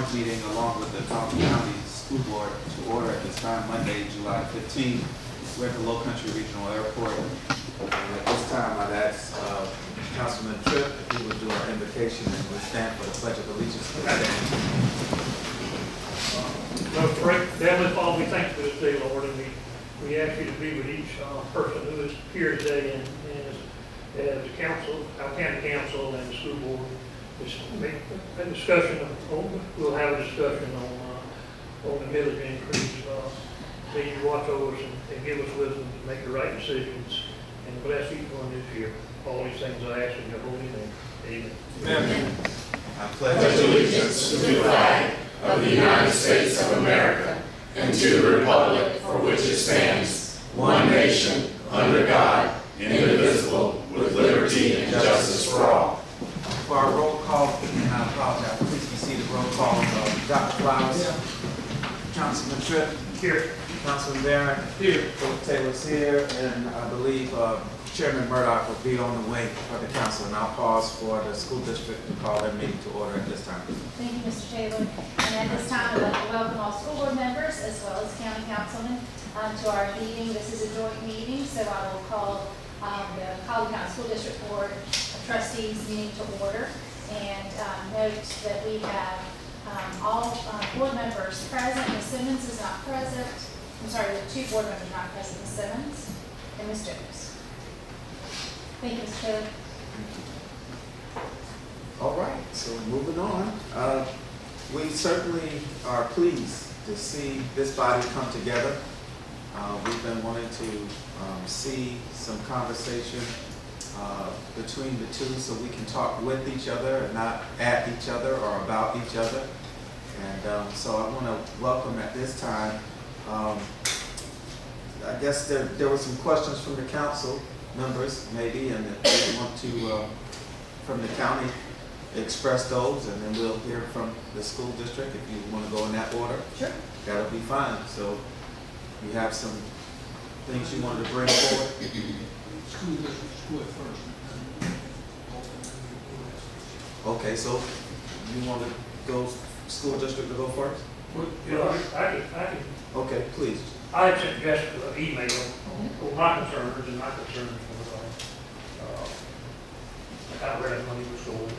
joint meeting along with the Colleton County School Board to order at this time, Monday, July 15th. We're at the Low Country Regional Airport. At this time, I'd ask Councilman Tripp if he would do our invocation and we stand for the Pledge of Allegiance. Heavenly Father, we thank you for this day, Lord, and we ask you to be with each person who is here today and as the council, our county council and the school board. Make a discussion we'll have a discussion on the millage increase. May you watch over us and give us wisdom to make the right decisions and bless each one this year. All these things I ask in your holy name. Amen. Amen. I pledge allegiance to the flag of the United States of America and to the republic for which it stands, one nation, under God, indivisible, with liberty and justice for all. For our roll call, and I apologize, please be seated. Roll call, Dr. Flowers, Councilman Tripp, Here. Councilman Barron, here, Taylor's here, and I believe Chairman Murdoch will be on the way for the council, and I'll pause for the school district to call their meeting to order at this time. Thank you, Mr. Taylor. And at this time, I'd like to welcome all school board members as well as county councilmen to our meeting. This is a joint meeting, so I will call the Colleton County School District Board of Trustees meeting to order. And note that we have all board members present. Ms. Simmons is not present. I'm sorry, the two board members not present, Ms. Simmons and Ms. Jones. Thank you, Mr. Taylor. All right, so moving on. We certainly are pleased to see this body come together. We've been wanting to see some conversation between the two so we can talk with each other and not at each other or about each other. And so I want to welcome at this time, I guess there were some questions from the council members maybe, and if they want to, from the county, express those, and then we'll hear from the school district if you want to go in that order. Sure. That'll be fine. So you have some things you wanted to bring forward? School district, school first. Okay, so you want to go school district to go first? Yeah, I can. Okay, please. I sent Jessica an email on my concerns and my concerns for how where that money was going.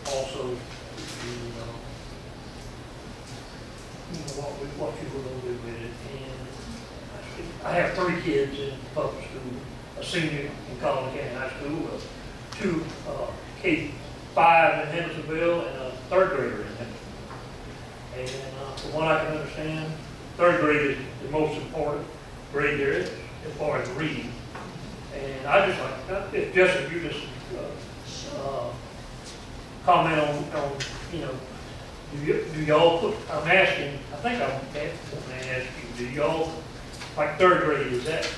Also, what you were going to do with it. And I have 3 kids in public school, a senior in Colleton County High School, 2 K-5 in Hendersonville, and a 3rd grader in Hendersonville. And from what I can understand, 3rd grade is the most important grade there is as far as reading. And I just like, if Jessica, you just comment on, do y'all put, I'm asking, I think I'm going to ask you, do y'all, like 3rd grade, is that,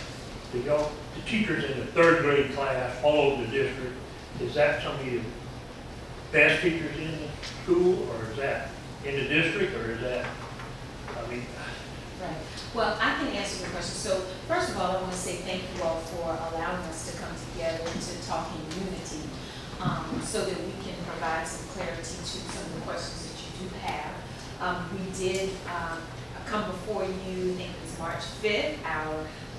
do y'all, the teachers in the 3rd grade class all over the district, is that some of the best teachers in the school, or is that in the district, or is that, I mean? Right. Well, I can answer your question. So, first of all, I want to say thank you all for allowing us to come together to talk in unity so that we can provide some clarity to some of the questions that you do have. We did come before you, I think it was March 5th.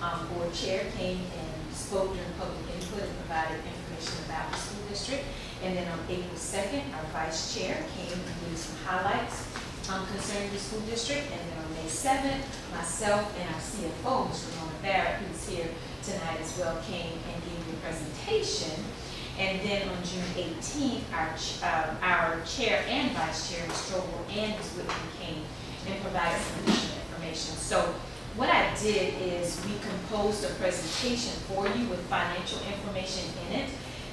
Our board chair came and spoke during public input and provided information about the school district. And then on April 2nd, our vice chair came and gave some highlights concerning the school district. And then on May 7th, myself and our CFO, Mr. Ramona Barrett, who's here tonight as well, came and gave a presentation. And then on June 18th, our chair and vice chair, Ms. Strobel and Ms. Whitman, came and provided some additional information. So what I did is we composed a presentation for you with financial information in it.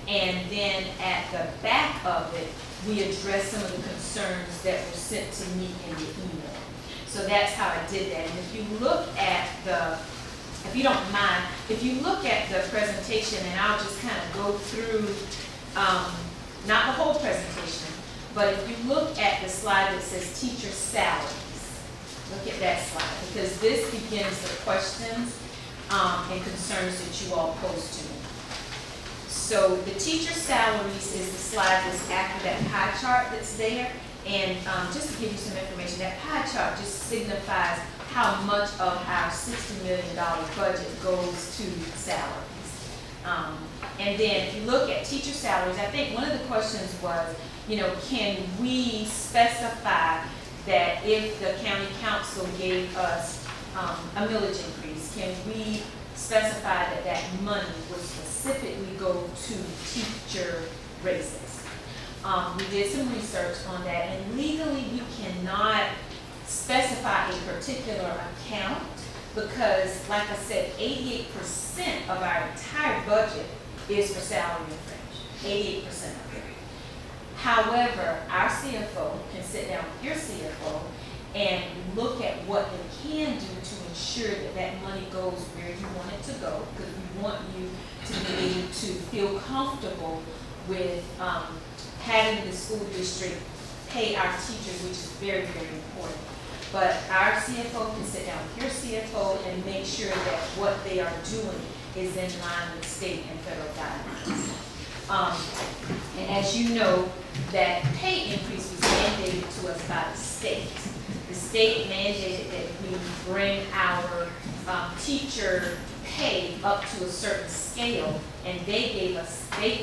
And then at the back of it, we addressed some of the concerns that were sent to me in the email. So that's how I did that. And if you look at the, if you don't mind, if you look at the presentation, and I'll just kind of go through, not the whole presentation, but if you look at the slide that says teacher salaries, look at that slide, because this begins the questions and concerns that you all posed to me. So the teacher salaries is the slide that's after that pie chart that's there. And just to give you some information, that pie chart just signifies how much of our $60 million budget goes to salaries. And then if you look at teacher salaries, I think one of the questions was, you know, can we specify that if the county council gave us a millage increase, can we specify that that money would specifically go to teacher raises? We did some research on that, and legally we cannot specify a particular account because, like I said, 88% of our entire budget is for salary and fringe, 88% of it. However, our CFO can sit down with your CFO and look at what they can do to ensure that that money goes where you want it to go, because we want you to be able to feel comfortable with having the school district pay our teachers, which is very, very important. But our CFO can sit down with your CFO and make sure that what they are doing is in line with state and federal guidelines. And as you know, that pay increase was mandated to us by the state. The state mandated that we bring our teacher pay up to a certain scale, and they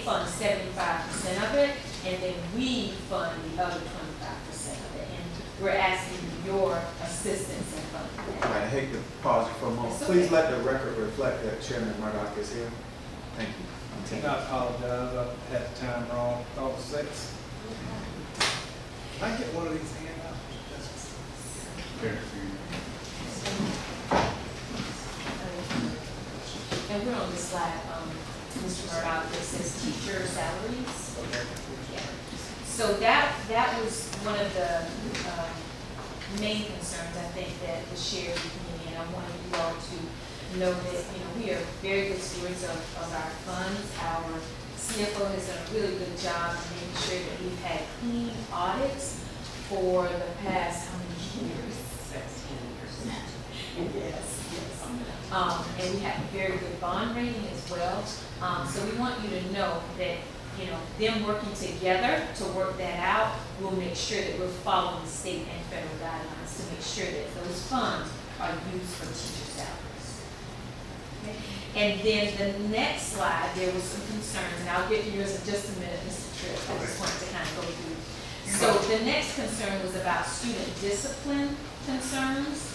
fund 75% of it, and then we fund the other 25% of it. And we're asking your assistance in funding that. I hate to pause you for a moment. It's Please okay. let the record reflect that Chairman Murdoch is here. Thank you. And I apologize, I had the time wrong, thought it was 6. Can I get one of these handouts? And we're on the slide, Mr. Murdoch, that says teacher salaries. Yeah. So that was one of the main concerns, I think, that was shared with me, and I wanted you all to know that, you know, we are very good stewards of our funds. Our CFO has done a really good job of making sure that we've had clean audits for the past, how many years? 16 years. Yes. And we have a very good bond rating as well. So we want you to know that, you know, them working together to work that out will make sure that we're following state and federal guidelines to make sure that those funds are used for teacher salaries. Okay. And then the next slide, there was some concerns, and I'll get to yours in just a minute, Mr. Tripp. I just wanted to kind of go through. So the next concern was about student discipline concerns.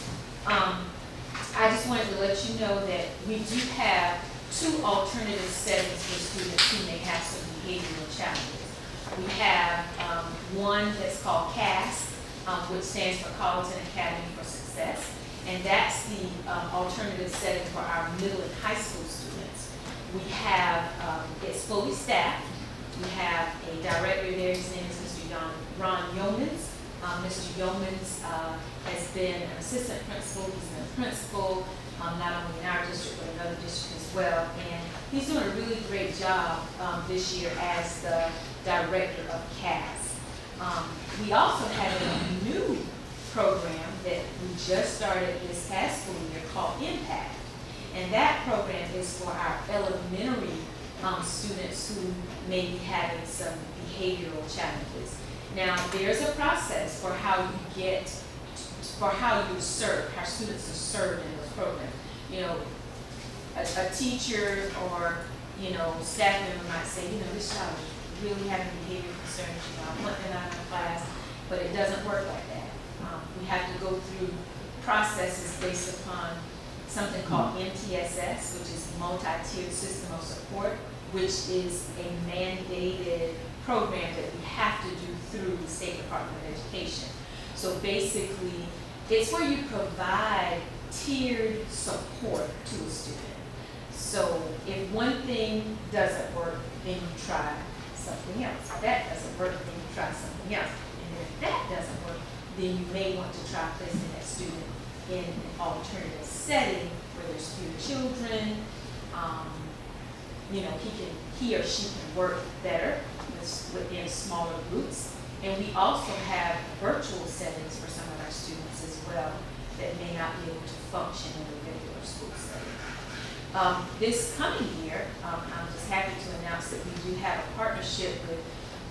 I just wanted to let you know that we do have 2 alternative settings for students who may have some behavioral challenges. We have one that's called CAS, which stands for Colleton Academy for Success, and that's the alternative setting for our middle and high school students. We have, it's fully staffed. We have a director there, his name is Mr. Ron Yeomans. Mr. Yeomans has been an assistant principal, he's been a principal, not only in our district, but another district as well. And he's doing a really great job this year as the director of CAS. We also have a new program that we just started this past school year called Impact. And that program is for our elementary students who may be having some behavioral challenges. Now, there's a process for how you serve, how students are served in those programs. You know, a teacher or, you know, staff member might say, you know, this child is really having behavior concerns, you know, I want them out of class, but it doesn't work like that. We have to go through processes based upon something called MTSS, which is multi-tiered system of support, which is a mandated program that we have to do through the State Department of Education. So basically, it's where you provide tiered support to a student. So if one thing doesn't work, then you try something else. If that doesn't work, then you try something else. And if that doesn't work, then you may want to try placing that student in an alternative setting where there's fewer children. You know, he or she can work better within smaller groups. And we also have virtual settings for some of our students as well that may not be able to function in a regular school setting. This coming year, I'm just happy to announce that we do have a partnership with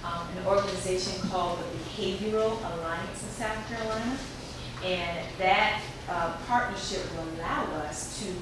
an organization called the Behavioral Alliance in South Carolina. And that partnership will allow us to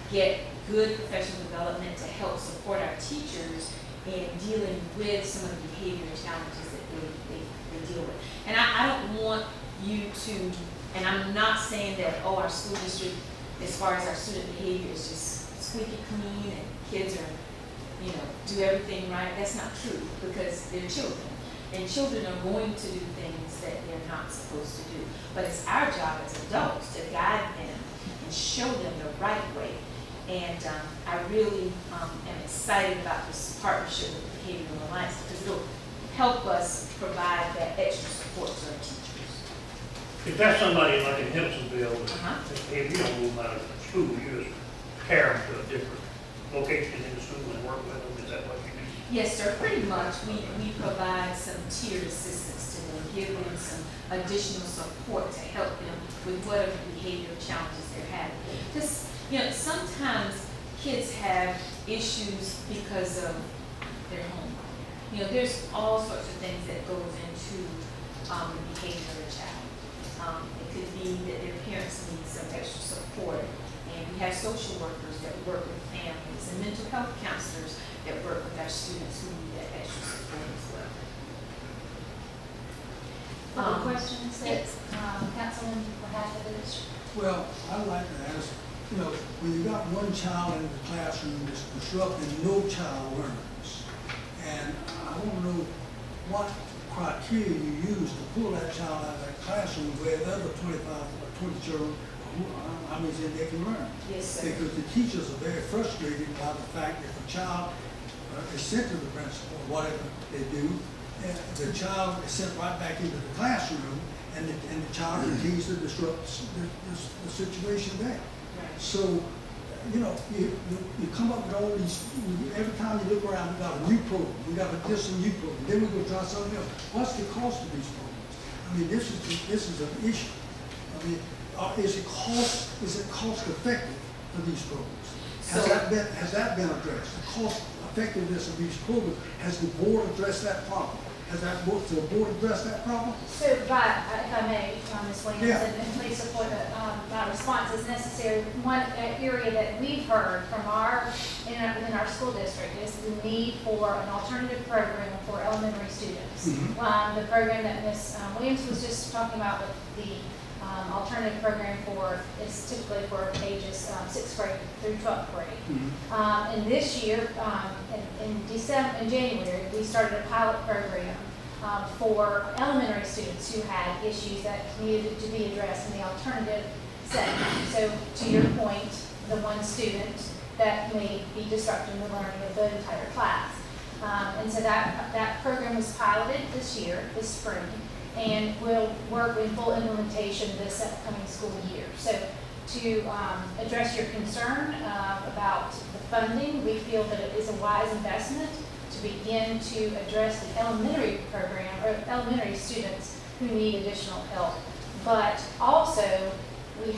get good professional development to help support our teachers in dealing with some of the behavioral challenges that they deal with. And I don't want you to, and I'm not saying that, oh, our school district, as far as our student behavior, is just squeaky clean and kids are, you know, do everything right. That's not true, because they're children. And children are going to do things that they're not supposed to do. But it's our job as adults to guide them and show them the right way. And I really am excited about this partnership with the Behavioral Alliance, because it'll help us provide that extra support to our teachers. If that's somebody like in Hempsonville, Uh-huh. if you don't move them out of the school, you just carry them to a different location in the school and work with them, is that what you do? Yes, sir, pretty much. We provide some tiered assistance to them, give them some additional support to help them with whatever behavioral challenges they're having. Because, you know, sometimes kids have issues because of their home. You know, there's all sorts of things that goes into the behavior of a child. It could be that their parents need some extra support, and we have social workers that work with families and mental health counselors that work with our students who need that extra support as well. Other questions that Councilman behalf of the district? Well, I'd like to ask, you know, when you got one child in the classroom that's disrupting, no child learns. And I want to know what criteria you use to pull that child out of that classroom where the other 25 or 20 children, how many in they can learn. Yes, sir. Because the teachers are very frustrated by the fact that if a child is sent to the principal or whatever they do, the child is sent right back into the classroom, and the child continues to disrupt the situation there. Right. So, you know, you come up with all these, every time you look around, we got a new program, we got this new program, then we go try something else. What's the cost of these programs? I mean, this is an issue. I mean, is it cost effective for these programs? Has that been addressed? The cost effectiveness of these programs, has the board addressed that problem? Has the board addressed that problem? So, if I may, Ms. Williams, Yeah. and please support my response as necessary. One area that we've heard from within our school district is the need for an alternative program for elementary students. Mm-hmm. The program that Ms. Williams was just talking about, with the alternative program is typically for ages 6th grade through 12th grade. Mm-hmm. And this year, in January, we started a pilot program for elementary students who had issues that needed to be addressed in the alternative setting. So, to your point, the one student that may be disrupting the learning of the entire class. And so that program was piloted this spring, and will work in full implementation this upcoming school year. So, to address your concern about the funding, we feel that it is a wise investment to begin to address the elementary program, or elementary students who need additional help. But also, we're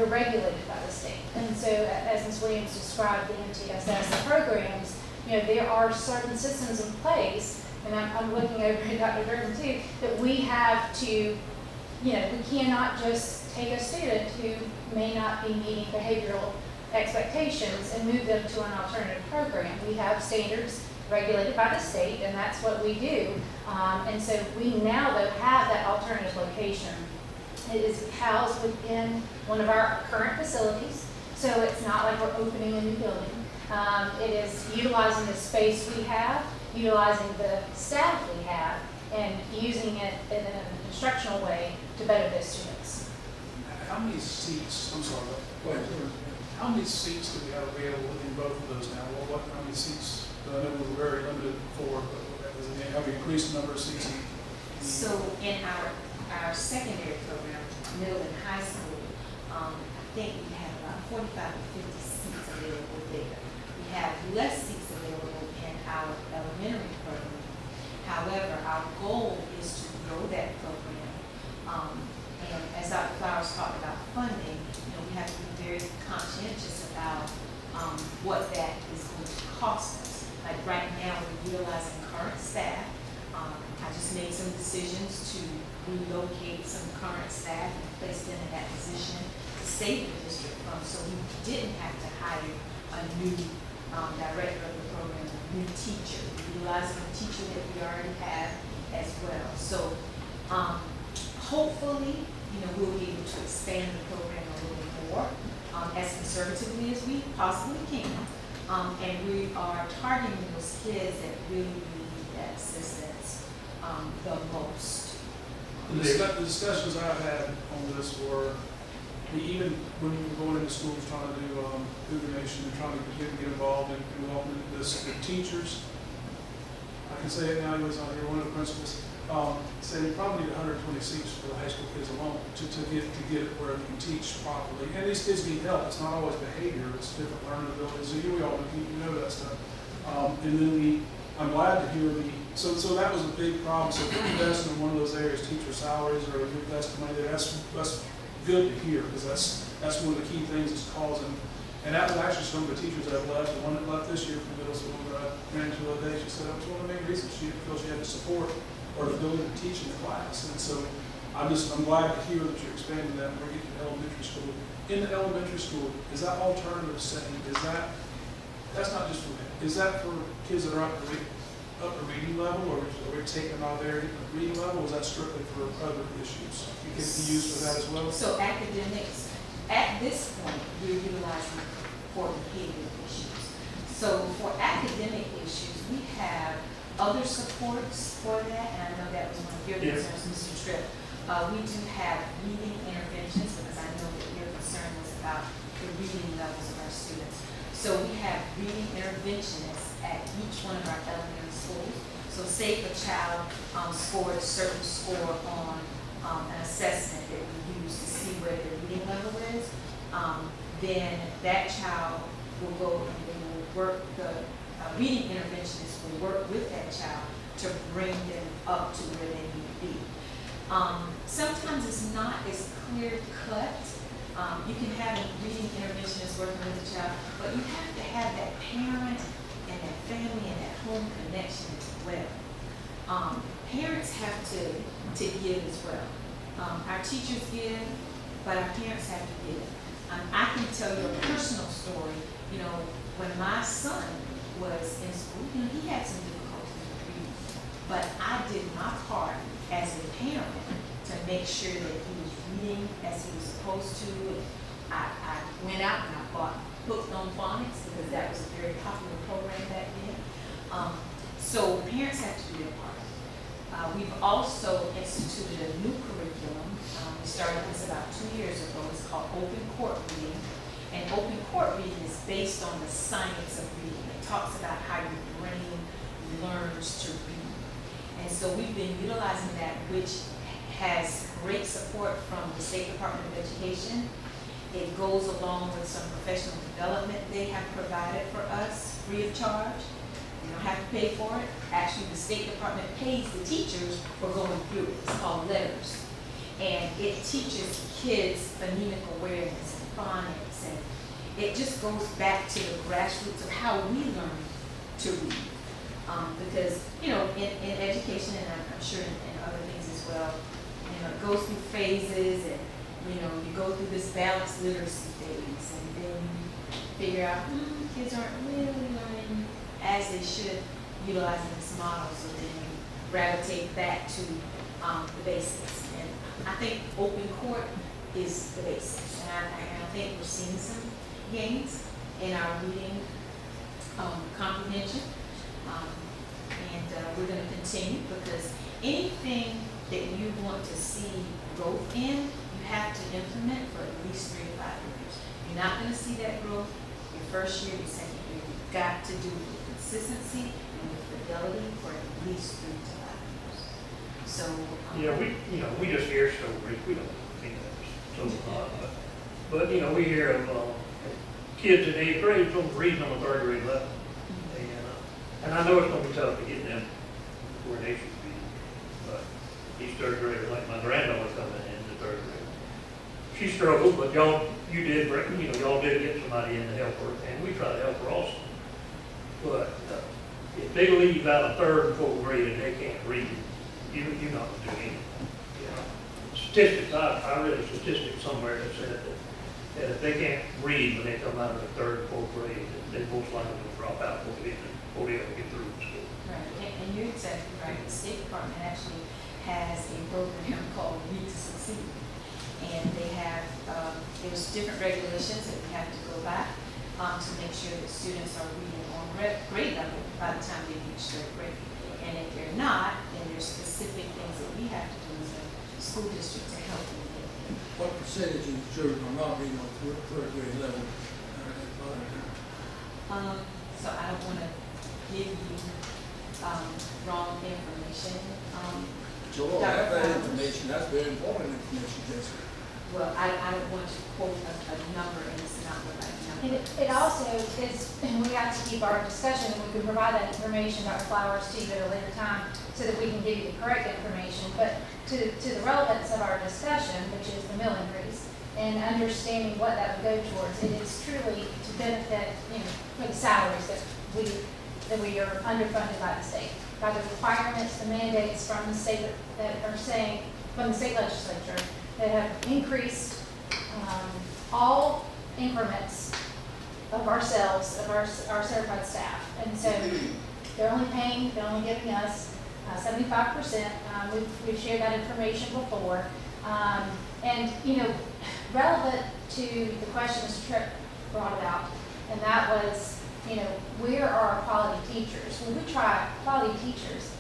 regulated by the state. And so, as Ms. Williams described, the MTSS programs, you know, there are certain systems in place, and I'm looking over at Dr. Durban too, that we have to, you know, we cannot just take a student who may not be meeting behavioral expectations and move them to an alternative program. We have standards regulated by the state, and that's what we do. And so we now, though, have that alternative location. It is housed within one of our current facilities, so it's not like we're opening a new building. It is utilizing the space we have, utilizing the staff we have, and using it in an instructional way to better the students. How many seats, I'm sorry, go ahead. How many seats do we have available in both of those now? How many seats? I know we were very limited before, but have we increased the number of seats? So in our secondary program, middle and high school, I think we have about 45 to 50 seats available there. We have less seats available in our elementary program. However, our goal is to grow that program. And as Dr. Flowers talked about funding, you know, we have to be very conscientious about decisions to relocate some current staff and place them in that position to save the district funds, so we didn't have to hire a new director of the program, a new teacher, utilizing a teacher that we already have as well. So hopefully, we'll be able to expand the program a little bit more as conservatively as we possibly can. And we are targeting those kids that really need that assistance the most. The discussions I've had on this were, even when we were going into schools trying to do food donation and trying to get involved and involved in this, the teachers, I can say it now, he was on here, one of the principals, said we probably need 120 seats for the high school kids alone to get it where we can teach properly. And these kids need help. It's not always behavior, it's different learning abilities. So we all know that stuff. And then I'm glad to hear so that was a big problem. So if we invest in one of those areas, teacher salaries, or invest money there, that's good to hear, because that's one of the key things that's causing. And that was actually some of the teachers that have left. The one that left this year from middle school that I ran into the other day, she said that was one of the main reasons she didn't feel she had the support or the ability to teach in the class. And so I'm glad to hear that you're expanding that and bringing it to elementary school. In the elementary school, is that alternative setting? That's not just for, is that for kids that are up to reading level, or are we taking them out there at reading level, or is that strictly for other issues? You can be used for that as well? So academics, at this point, we're utilizing for behavioral issues. So for academic issues, we have other supports for that, and I know that was one of your concerns, Mr. Tripp. We do have reading interventions, because I know that your concern was about the reading levels of our students. So we have reading interventionists at each one of our elementary schools. So say if a child scored a certain score on an assessment that we use to see where their reading level is, then that child will go and they will work, the reading interventionist will work with that child to bring them up to where they need to be. Sometimes it's not as clear cut. You can have a reading interventionist working with the child, but you have to have that parent and that family and that home connection as well. Parents have to give as well. Our teachers give, but our parents have to give. I can tell you a personal story. When my son was in school, he had some difficulties with reading, but I did my part as a parent to make sure that he was reading as he was supposed to. I went out and I bought Hooked on Phonics, because that was a very popular program back then. So parents have to do their part. We've also instituted a new curriculum. We started this about 2 years ago. It's called Open Court Reading. And Open Court Reading is based on the science of reading. It talks about how your brain learns to read. And so we've been utilizing that, which has great support from the State Department of Education. It goes along with some professional development they have provided for us free of charge. You don't have to pay for it. Actually, the State Department pays the teachers for going through it. It's called Letters. And it teaches kids phonemic awareness and phonics, and it just goes back to the grassroots of how we learn to read. Because, in education, and I'm sure in other things as well, it goes through phases, and, you go through this balanced literacy phase, and then you figure out, kids aren't really learning as they should, utilizing this model, so then you gravitate back to the basics. And I think Open Court is the basics, and I think we're seeing some gains in our reading comprehension. And we're going to continue, because anything that you want to see growth in, you have to implement for at least 3 to 5 years. You're not going to see that growth your first year, your second year. You've got to do it with consistency and with fidelity for at least 3 to 5 years. So we just hear stories. We don't think that's so hard, but we hear of kids in 8th grade reading on the 3rd grade level. And I know it's going to be tough to get them where they should be, but these 3rd graders, like my granddaughter coming in the 3rd grade, she struggled, but y'all did get somebody in to help her, and we try to help her also. But if they leave out of 3rd and 4th grade and they can't read, you're not gonna do anything. You know, statistics, I read a statistic somewhere that said that if they can't read when they come out of the third or fourth grade, they most likely will drop out before they ever get through school. Right, and you're exactly right. The State Department actually has a program called Read to Succeed. And they have, there's different regulations that we have to go by to make sure that students are reading on grade level by the time they reach third grade. And if they're not, then there's specific things that we have to do as a school district to help them get there. What percentage of the children are not reading on third grade level? So I don't want to give you wrong information. So we'll have that information, that's very important information, Jessica. Well, I don't want to quote a number and it's not the right And number. it also is, and we have to keep our discussion, and we can provide that information, Dr. Flowers, to you at a later time so that we can give you the correct information. But to the relevance of our discussion, which is the mill increase, and understanding what that would go towards, it is truly to benefit, you know, for the salaries that we are underfunded by the state, by the requirements, the mandates from the state that are saying, from the state legislature, that have increased all increments of ourselves, of our certified staff. And so they're only giving us 75%. We've shared that information before. And, you know, relevant to the question Mr. Tripp brought about, and that was, you know, where are our quality teachers? When we try quality teachers,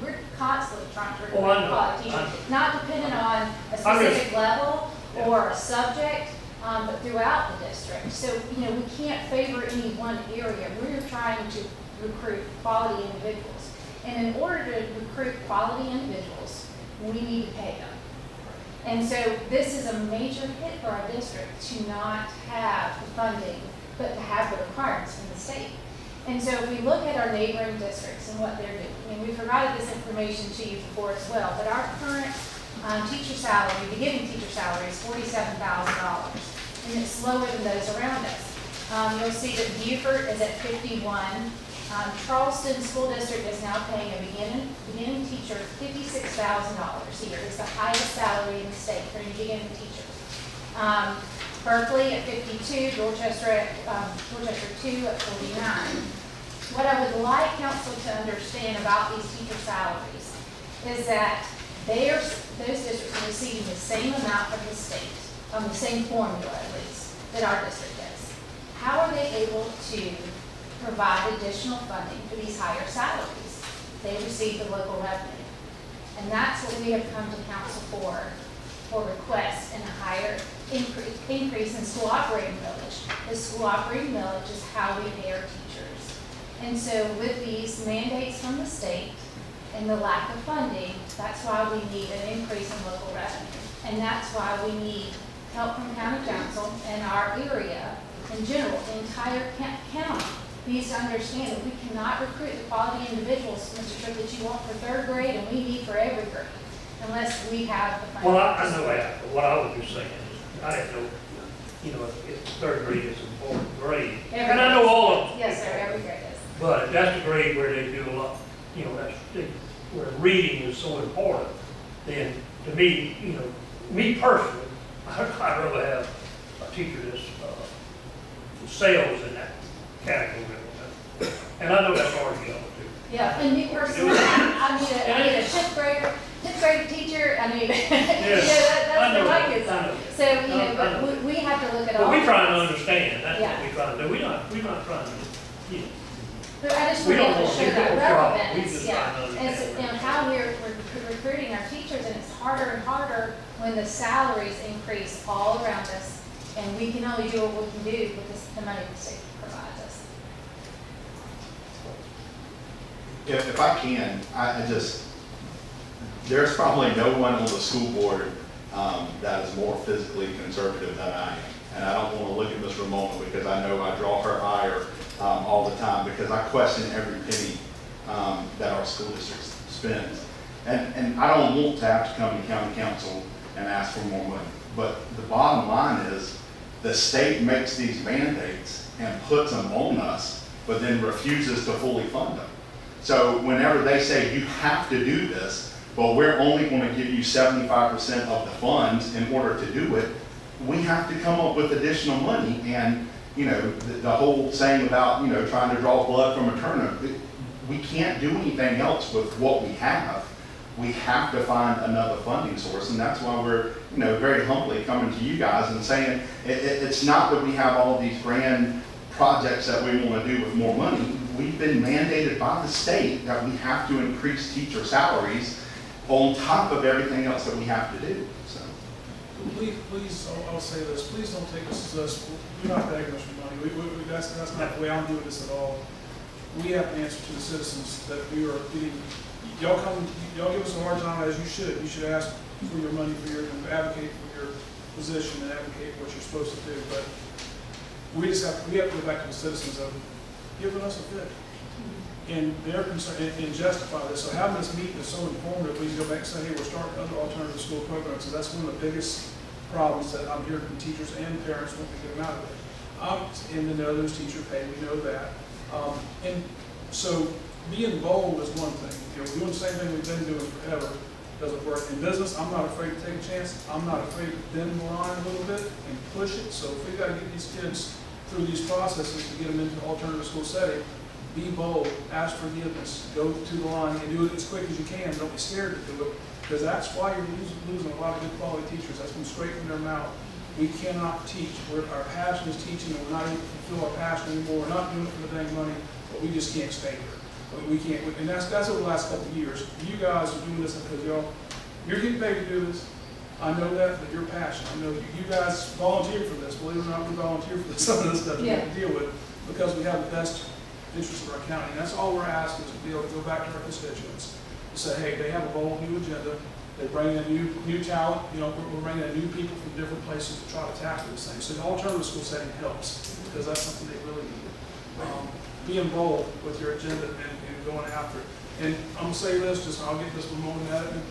we're constantly trying to recruit quality teachers, not dependent on a specific level or a subject, but throughout the district. So, you know, we can't favor any one area. We're trying to recruit quality individuals. And in order to recruit quality individuals, we need to pay them. And so this is a major hit for our district to not have the funding, but to have the requirements from the state. And so if we look at our neighboring districts and what they're doing, and we've provided this information to you before as well, but our current teacher salary, beginning teacher salary is $47,000, and it's lower than those around us. You'll see that Beaufort is at 51. Charleston School District is now paying a beginning teacher $56,000 a year. It's the highest salary in the state for any beginning teacher. Berkeley at 52, Dorchester 2 at 49. What I would like council to understand about these teacher salaries is that those districts are receiving the same amount from the state, on the same formula at least, that our district is. How are they able to provide additional funding for these higher salaries? They receive the local revenue. And that's what we have come to council for requests and a higher increase in school operating millage. The school operating millage is how we pay our teachers. And so with these mandates from the state and the lack of funding, that's why we need an increase in local revenue. And that's why we need help from county council and our area in general. The entire county needs to understand that we cannot recruit the quality individuals, Mr. Tripp, that you want for third grade and we need for every grade, unless we have the funding. Well, I know that, but what I was just saying is, I didn't know, you know, if third grade is an important grade. And I know all of them. Yes, sir, every grade is. But that's the grade where they do a lot, you know, where reading is so important. Then, to me, you know, me personally, I'd rather have a teacher that's sales in that category. And I know that's hard to get too. Yeah, and me personally, I need a fifth grade teacher. I mean, that's what my kids are. So, you know, but we have to look at all. But we're trying to understand. That's Yeah. what we're trying to do. We're not trying to, you know. But I just We want don't to want show people that to try. We relevance, just yeah. trying to And so, understand. you know, how we're recruiting our teachers, and it's harder and harder when the salaries increase all around us, and we can only do what we can do with the money the state provides us. If I can, I just, there's probably no one on the school board that is more physically conservative than I am. And I don't want to look at Ms. Ramona because I know I draw her ire all the time because I question every penny that our school district spends. And I don't want to have to come to county council and ask for more money. But the bottom line is the state makes these mandates and puts them on us, but then refuses to fully fund them. So whenever they say you have to do this, well, we're only going to give you 75% of the funds in order to do it, we have to come up with additional money. And, you know, the whole saying about, you know, trying to draw blood from a turnip, we can't do anything else with what we have. We have to find another funding source, and that's why we're, you know, very humbly coming to you guys and saying it's not that we have all these grand projects that we want to do with more money. We've been mandated by the state that we have to increase teacher salaries on top of everything else that we have to do. So, Please, I'll say this, please don't take us as us, we're not begging us for money. That's not the way I'm doing this at all. We have to answer to the citizens that we are getting. Y'all give us a hard time, as you should. You should ask for your money, and advocate for your position and advocate what you're supposed to do. But we have to go back to the citizens of giving us a bid. And they're concerned and justify this. So having this meeting is so informative. We can go back and say, hey, we're starting other alternative school programs. So that's one of the biggest problems that I'm hearing from teachers and parents when we get them out of it. And to know those teacher pay, we know that. And so being bold is one thing. You know, doing the same thing we've been doing forever doesn't work. In business, I'm not afraid to take a chance. I'm not afraid to bend the line a little bit and push it. So if we got to get these kids through these processes to get them into the alternative school setting, be bold, ask forgiveness, go to the line and do it as quick as you can. Don't be scared to do it, because that's why you're losing a lot of good quality teachers. That's been straight from their mouth. We cannot teach. Our passion is teaching, and we're not able to fulfill our passion anymore. We're not doing it for the dang money, but we just can't stay here. We can't, and that's over the last couple of years. You guys are doing this because you're getting paid to do this. I know that, but your passion. I know you guys volunteer for this. Believe it or not, we volunteer for some of this stuff we have to deal with because we have the best interest of our county. And that's all we're asking is to be able to go back to our constituents and say, hey, they have a bold new agenda. They bring in new talent. You know, we're bringing in new people from different places to try to tackle this thing. So the alternative school setting helps because that's something they really need. Being bold with your agenda and going after it. And I'm going to say this, just I'll get this one moment at it.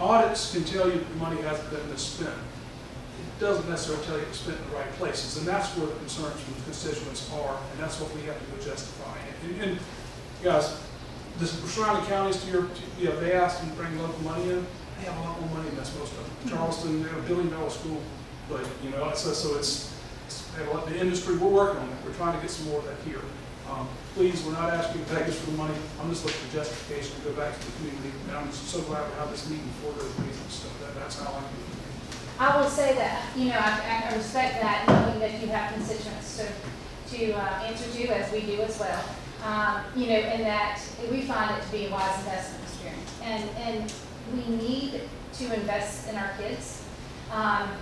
Audits can tell you the money hasn't been misspent. It doesn't necessarily tell you it's spent in the right places. And that's where the concerns from the constituents are. And that's what we have to go justify. And guys, the surrounding counties, they ask them to bring local money in. They have a lot more money than that's most of them. Charleston, they have $1 billion school, but you know, so it's the industry. We're working on that. We're trying to get some more of that here. Please, we're not asking you to beg us for the money. I'm just looking for justification to go back to the community. And I'm so glad we have this meeting for those reasons. So that's how I'm doing it. I will say that, you know, I respect that, knowing that you have constituents to answer to, as we do as well. You know, and that we find it to be a wise investment experience. And we need to invest in our kids,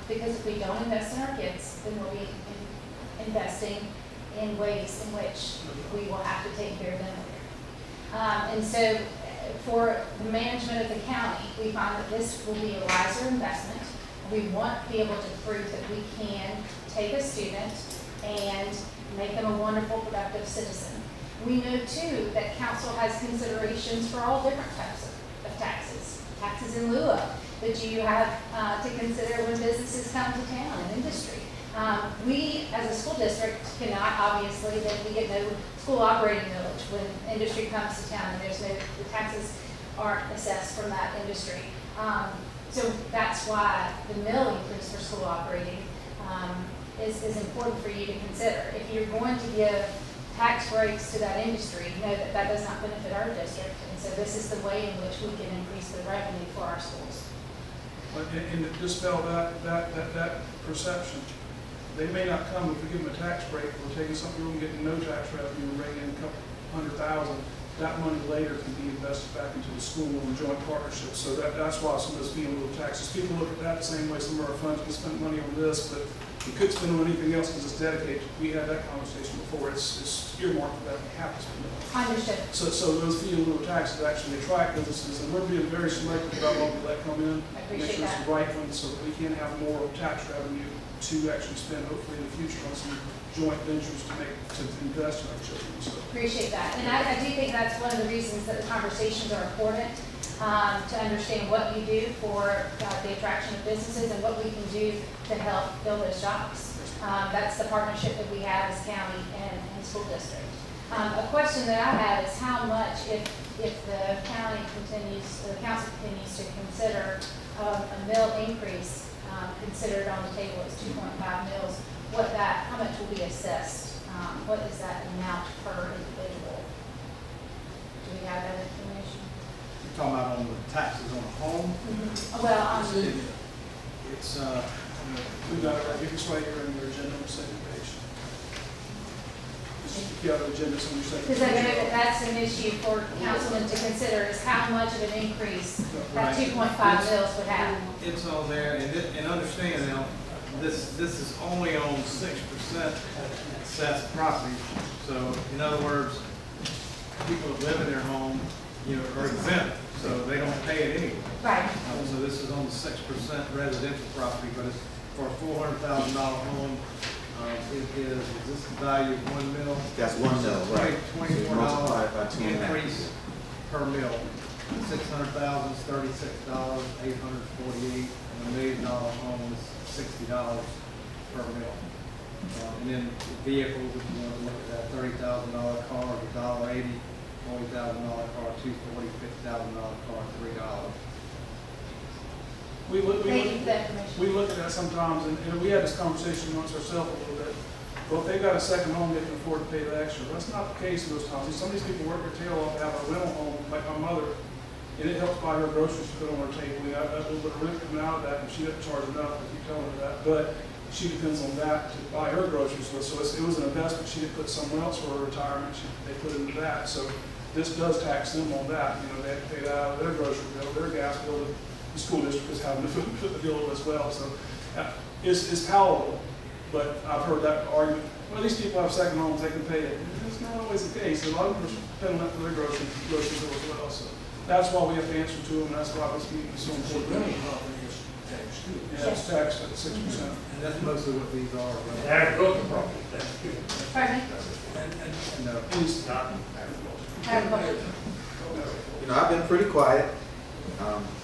because if we don't invest in our kids, then we'll be investing in ways in which we will have to take care of them later. And so for the management of the county, we find that this will be a wiser investment. We want to be able to prove that we can take a student and make them a wonderful, productive citizen. We know too that council has considerations for all different types of taxes. Taxes in lieu of that you have to consider when businesses come to town and industry. We, as a school district, cannot obviously, that we get no school operating millage when industry comes to town, and the taxes aren't assessed from that industry. So that's why the mill increase for school operating is important for you to consider. If you're going to give tax breaks to that industry, know that that does not benefit our district, and so this is the way in which we can increase the revenue for our schools. And to dispel that perception, they may not come if we give them a tax break. We're taking something we're getting no tax revenue and bringing in a couple $100,000. That money later can be invested back into the school in joint partnerships. So that's why some of those fee in lieu of taxes. People look at that the same way some of our funds can spend money on this, but we could spend on anything else because it's dedicated. We had that conversation before. It's earmarked for that. We have to spend it. Understood. So those fee in lieu of taxes actually attract businesses, and we're being very selective about what we let come in. Make sure it's the right one so that we can have more tax revenue to actually spend hopefully in the future on some joint ventures to invest in our children. So. Appreciate that. And I do think that's one of the reasons that the conversations are important, to understand what you do for the attraction of businesses and what we can do to help fill those jobs. That's the partnership that we have as county and school district. A question that I have is how much, if if the council continues to consider a mill increase considered on the table as 2.5 mills, how much will be assessed? What is that amount per individual? Do we have that information? You're talking about on the taxes on a home? Well, It's, we've got it right here, it's right here in your agenda on the second page. If you have an agenda, on your second because I know page. that that's an issue for councilmen to consider, is how much of an increase that Right. 2.5 mills would have. It's on there, and understand now, this is only on 6% assessed property. So in other words, people that live in their home, are exempt, so they don't pay it anyway. Right. So this is on the 6% residential property, but it's for a $400,000 home. It is this the value of 1 mil? That's 1 mil, right? So you multiply it by $24 2.5. increase per mil. 600,000 is $36, 848, and $1 million home is $60 per mil. And then the vehicles, if you want to look at that, $30,000 car is $1.80, $40,000 car, $240, $50,000 car, $3. We look Thank you for that information. we look at that sometimes, and we had this conversation amongst ourselves a little bit. Well, if they've got a second home, they can afford to pay the extra. That's not the case in those times. Some of these people work their tail off, have a rental home, like my mother, and it helps buy her groceries to put on her table. We got a little bit of rent coming out of that, and she doesn't charge enough, I keep telling her that. But she depends on that to buy her groceries with. So it was an investment. She didn't put somewhere else for her retirement. They put it into that. So this does tax them on that. They have to pay that out of their grocery bill, their gas bill. The school district is having to foot the bill as well. So it's palatable. But I've heard that argument. Well, these people have second homes, they can pay it. That's not always the case. A lot of them are depending on that for their grocery bill as well. So that's why we have to answer to them. And that's why this meeting is so So important. rental property is taxed too. Yeah, it's taxed at 6%. And that's mostly what these are. And Right? agricultural property, that's good. Pardon me? No. Please. Not Agriculture. I've been pretty quiet.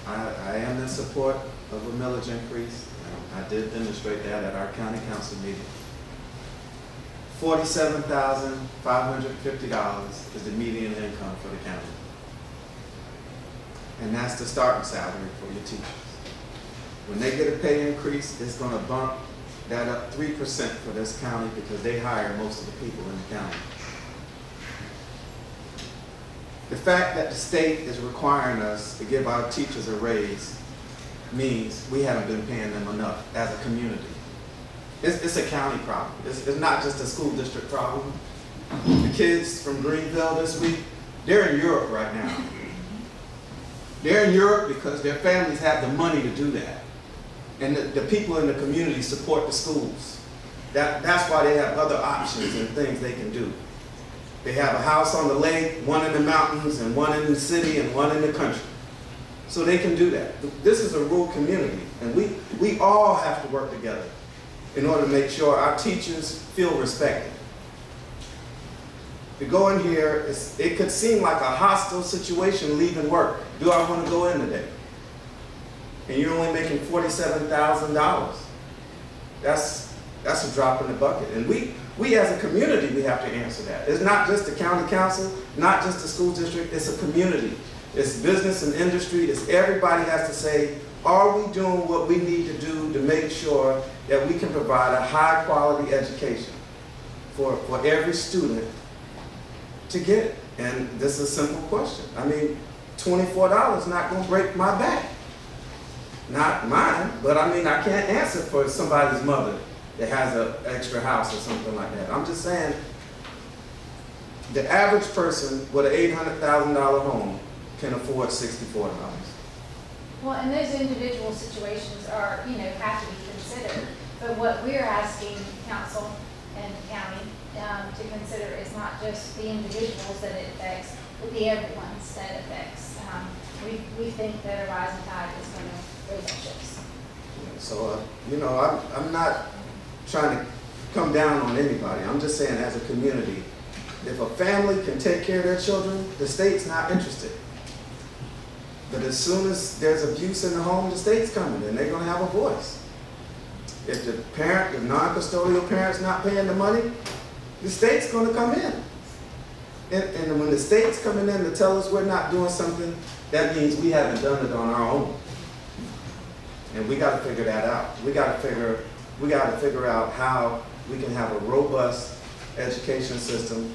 I am in support of a millage increase. I did demonstrate that at our county council meeting. $47,550 is the median income for the county. And that's the starting salary for your teachers. When they get a pay increase, it's going to bump that up 3% for this county because they hire most of the people in the county. The fact that the state is requiring us to give our teachers a raise means we haven't been paying them enough as a community. It's a county problem. It's not just a school district problem. The kids from Greenville this week, they're in Europe right now. They're in Europe because their families have the money to do that. And the people in the community support the schools. That's why they have other options and things they can do. They have a house on the lake, one in the mountains, and one in the city, and one in the country. So they can do that. This is a rural community, and we all have to work together in order to make sure our teachers feel respected. To go in here, it could seem like a hostile situation leaving work. Do I want to go in today? And you're only making $47,000. That's a drop in the bucket. And we as a community, we have to answer that. It's not just the county council, not just the school district, it's a community. It's business and industry. It's everybody has to say, are we doing what we need to do to make sure that we can provide a high quality education for every student to get it? And this is a simple question. I mean, $24 is not going to break my back. Not mine, but I mean, I can't answer for somebody's mother that has an extra house or something like that. I'm just saying, the average person with an $800,000 home can afford $64. Well, and those individual situations are, have to be considered. But what we're asking council and county to consider is not just the individuals that it affects, but the everyone's that it affects. We think that a rising tide is going to raise our ships. So, I'm not trying to come down on anybody. I'm just saying, as a community, if a family can take care of their children, the state's not interested. But as soon as there's abuse in the home, the state's coming and they're going to have a voice. If the non-custodial parent's not paying the money, the state's going to come in. And when the state's coming in to tell us we're not doing something, that means we haven't done it on our own. And we got to figure that out. We got to figure out how we can have a robust education system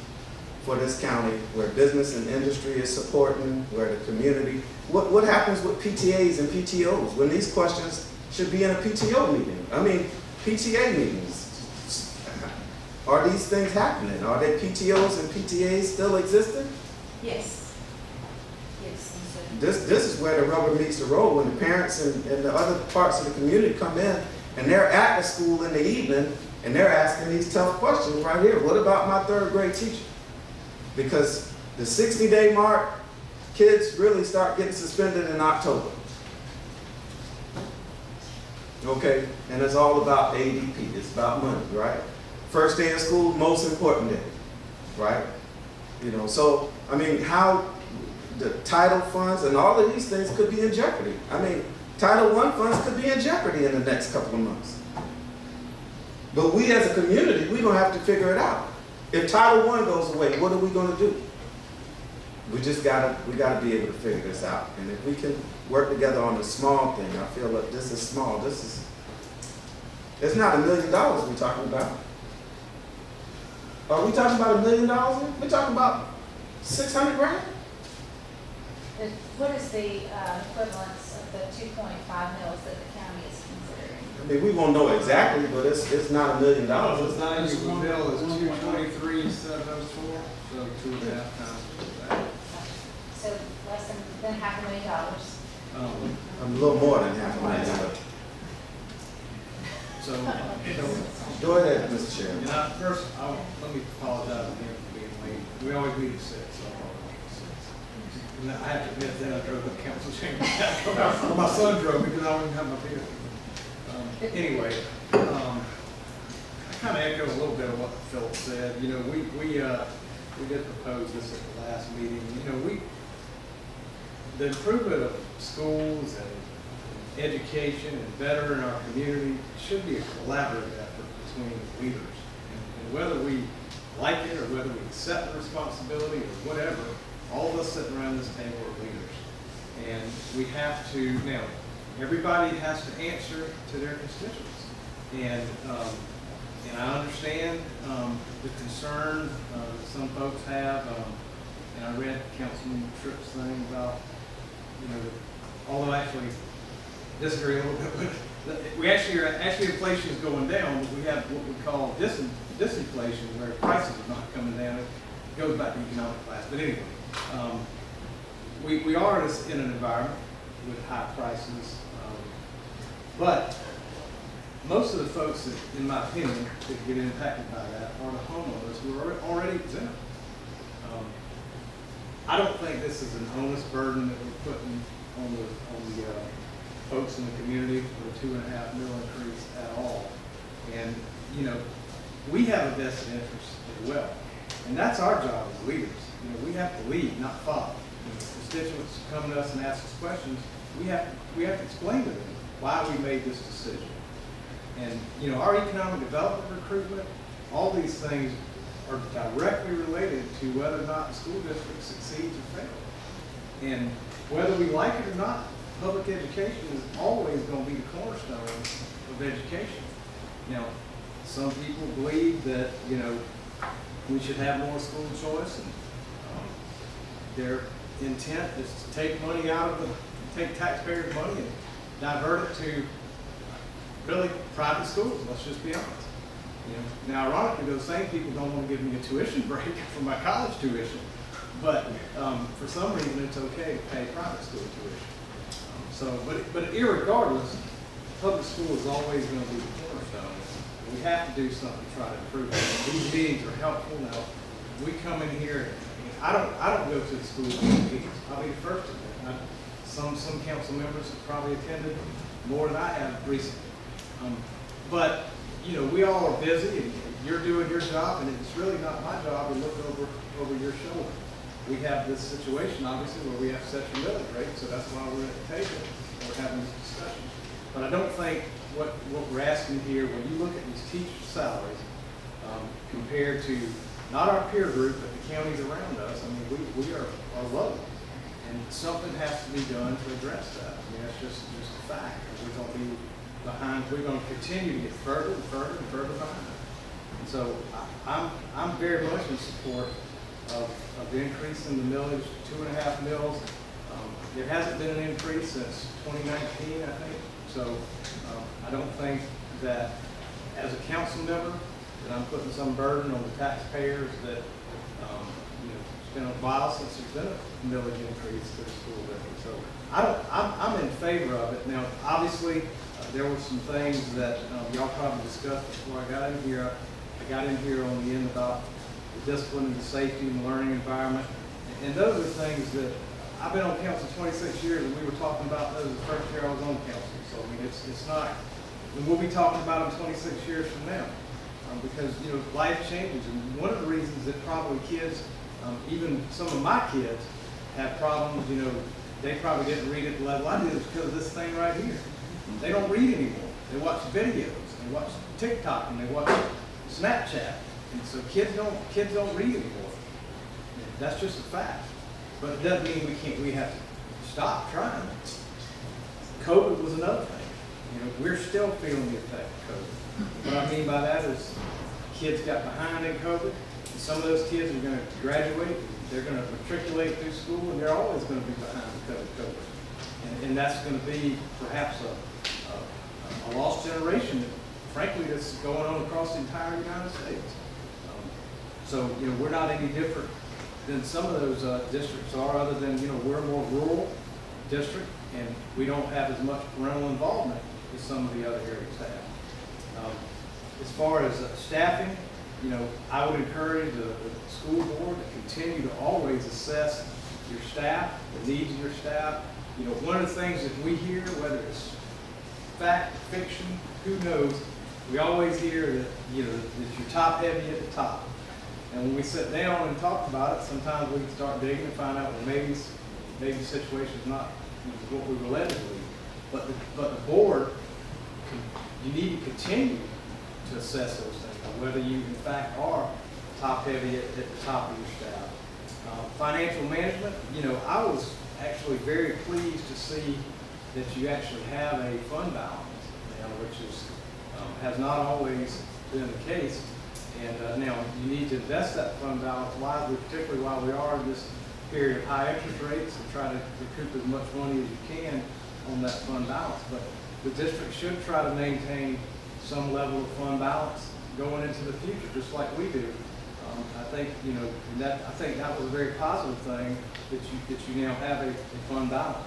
for this county, where business and industry is supporting, where the community. What happens with PTAs and PTOs when these questions should be in a PTO meeting? I mean, PTA meetings. Are these things happening? Are there PTOs and PTAs still existing? Yes. Yes, and This is where the rubber meets the road, when the parents and the other parts of the community come in and they're at the school in the evening and they're asking these tough questions right here. What about my third grade teacher? Because the 60-day mark, kids really start getting suspended in October. Okay, and it's all about ADP, it's about money, right? First day of school, most important day, right? You know, so, I mean, how the title funds and all of these things could be in jeopardy. I mean, Title I funds could be in jeopardy in the next couple of months. But we as a community, we're gonna have to figure it out. If Title I goes away, what are we gonna do? We gotta be able to figure this out. And if we can work together on the small thing, I feel like this is small. It's not $1 million we're talking about. Are we talking about $1 million? We're talking about 600 grand? What is the equivalence of the 2.5 mils that the county is considering? I mean, we won't know exactly, but it's not $1 million. It's not even one bill, it's 223 instead of those 4, so 2.5 times that. So less than $500,000. A little more than $500,000. So, Go ahead, Mr. Chairman. first, let me apologize again for being late. We always meet at 6, so I'll at 6. And I have to admit that I drove the council chamber. My son drove me because I wouldn't have my vehicle. Anyway, I kind of echo a little bit of what Philip said. You know, we did propose this at the last meeting. You know, the improvement of schools and education and bettering our community should be a collaborative effort between leaders. And whether we like it or whether we accept the responsibility or whatever, all of us sitting around this table are leaders. And we have to, now, everybody has to answer to their constituents. And I understand the concern that some folks have. And I read Councilman Tripp's thing about, you know, although I actually disagree a little bit, but inflation is going down, but we have what we call disinflation, where prices are not coming down. It goes back to economic class. But anyway, we are in an environment with high prices, but most of the folks that, in my opinion, that get impacted by that are the homeowners who are already exempt. I don't think this is an onus burden that we're putting on the folks in the community for a $2.5 mil increase at all. And, you know, we have a vested interest as well. And that's our job as leaders. You know, we have to lead, not follow. When the constituents come to us and ask us questions, we have to explain to them why we made this decision. And, you know, our economic development recruitment, all these things are directly related to whether or not the school district succeeds or fails. And whether we like it or not, public education is always going to be the cornerstone of education. Now, some people believe that, you know, we should have more school choice, and their intent is to take money take taxpayers' money and divert it to really private schools. Let's just be honest. You know, now, ironically, those same people don't want to give me a tuition break for my college tuition, but for some reason, it's okay to pay private school tuition. But irregardless, public school is always going to be the cornerstone. We have to do something to try to improve it. These meetings are helpful. Now, we come in here. I don't go to the school meetings. I'll be the first to admit. Some council members have probably attended more than I have recently. But you know, we all are busy, and you're doing your job, and it's really not my job to look over your shoulder. We have this situation, obviously, where we have such a millage rate, so that's why we're at the table and we're having this discussion. But I don't think what we're asking here, when you look at these teacher salaries compared to not our peer group, but the counties around us. I mean, we are low. And something has to be done to address that. I mean, that's just a fact. We're going to be behind, we're going to continue to get further and further and further behind. And so I'm very much in support of the increase in the millage, 2.5 mils. There hasn't been an increase since 2019, I think. So I don't think that as a council member that I'm putting some burden on the taxpayers that, you know, it's been a while since there's been a millage increase to the school district. So I'm in favor of it. Now, obviously, there were some things that y'all probably discussed before I got in here. I got in here on the end about the discipline and the safety and the learning environment. And those are things that I've been on council 26 years, and we were talking about those the first year I was on council. So, I mean, it's not, and we'll be talking about them 26 years from now. Because, you know, life changes. And one of the reasons that probably kids, even some of my kids, have problems, you know, they probably didn't read at the level I did, is because of this thing right here. They don't read anymore. They watch videos, they watch TikTok, and they watch Snapchat. And so kids don't read anymore. That's just a fact. But it doesn't mean we have to stop trying. COVID was another thing. You know, we're still feeling the effect of COVID. What I mean by that is kids got behind in COVID. And some of those kids are going to graduate, they're going to matriculate through school, and they're always going to be behind because of COVID. And that's going to be perhaps a lost generation, frankly, that's going on across the entire United States. So, you know, we're not any different than some of those districts are, other than, you know, we're a more rural district, and we don't have as much parental involvement as some of the other areas have. As far as staffing, you know, I would encourage the school board to continue to always assess your staff, the needs of your staff. You know, one of the things that we hear, whether it's fact, fiction, who knows, we always hear that, you know, that you're top heavy at the top. And when we sit down and talk about it, sometimes we can start digging and find out, well, maybe the situation's not what we were led to believe. But the board, you need to continue to assess those things, whether you in fact are top heavy at the top of your staff. Financial management, you know, I was actually very pleased to see that you actually have a fund balance now, which is has not always been the case. And now you need to invest that fund balance wisely, particularly while we are in this period of high interest rates, and try to recoup as much money as you can on that fund balance. But the district should try to maintain some level of fund balance going into the future, just like we do. I think, you know, I think that was a very positive thing that you now have a fund balance.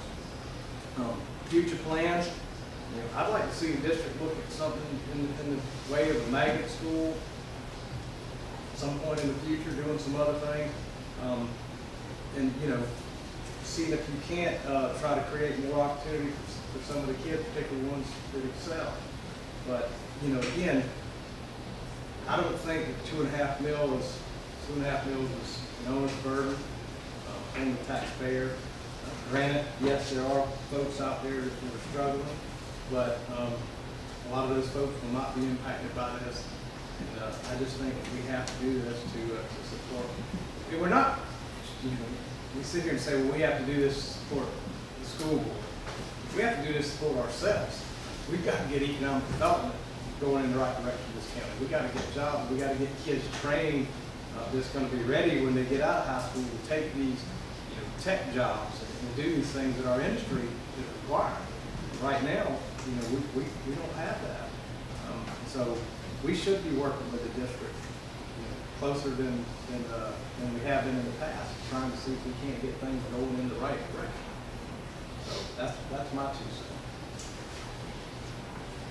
Future plans, you know, I'd like to see the district look at something in the way of a magnet school at some point in the future, doing some other things, and, you know, see if you can't try to create more opportunity for some of the kids, particularly ones that excel. But, you know, again, I don't think that 2.5 mils is an onerous burden on the taxpayer. Granted, yes, there are folks out there that are struggling, but a lot of those folks will not be impacted by this. And I just think that we have to do this to support. And we're not, you know, we sit here and say, well, we have to do this to support the school board. We have to do this to support ourselves. We've got to get economic development going in the right direction in this county. We got to get jobs. We got to get kids trained that's going to be ready when they get out of high school to take these, you know, tech jobs and do these things that our industry is requiring. Right now, you know, we don't have that. So we should be working with the district, you know, closer than we have been in the past, trying to see if we can't get things going in the right direction. So that's my 2 cents.